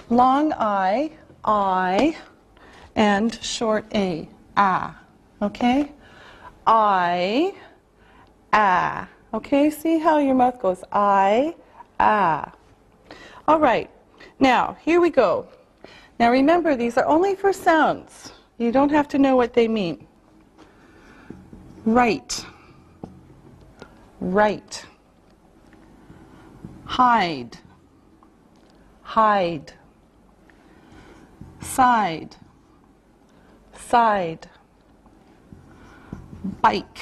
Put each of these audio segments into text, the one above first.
Long I, and short A, ah. Okay? I, ah. Okay, see how your mouth goes, I, ah. All right, now here we go. Now remember, these are only for sounds. You don't have to know what they mean. Right, right. Hide, hide. Side, side. Bike,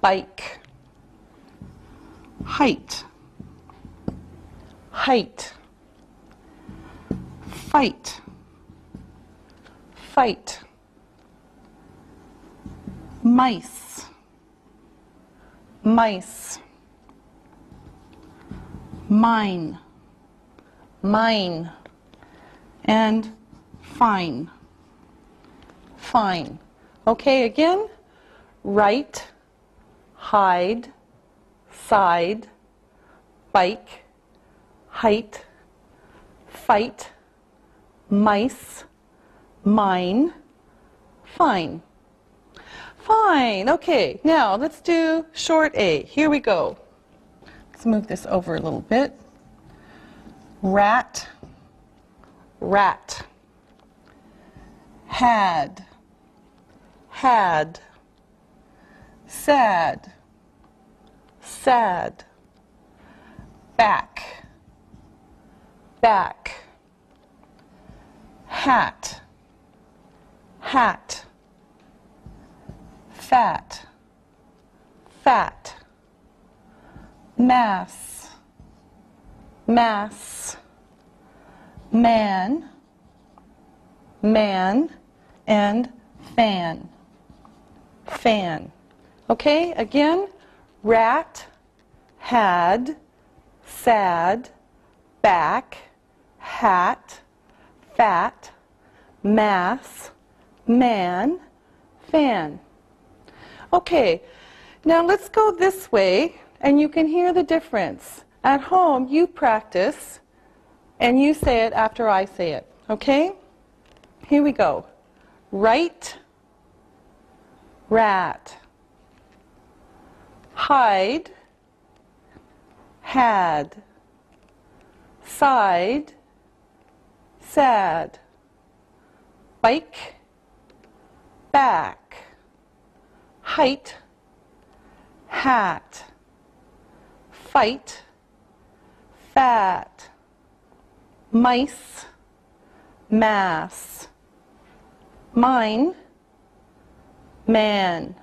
bike. Height, height. Fight, fight. Mice, mice. Mine, mine. And fine, fine. Okay, again, right, hide, side, bike, height, fight, mice, mine, fine. Fine, okay, now let's do short A. Here we go. Let's move this over a little bit. Rat, rat. Had, had. Sad, sad. Back, back. Hat, hat. Fat, fat. Mass, mass. Man, man. And fan, fan. Okay, again, rat, had, sad, back, hat, fat, mass, man, fan. Okay, now let's go this way and you can hear the difference. At home, you practice and you say it after I say it, okay? Here we go. Right, rat. Hide, had. Side, sad. Bike, back. Height, hat. Fight, fat. Mice, mass. Mine, man.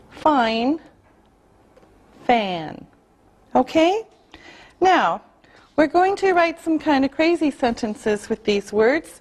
Fine, fan. Okay? Now, we're going to write some kind of crazy sentences with these words.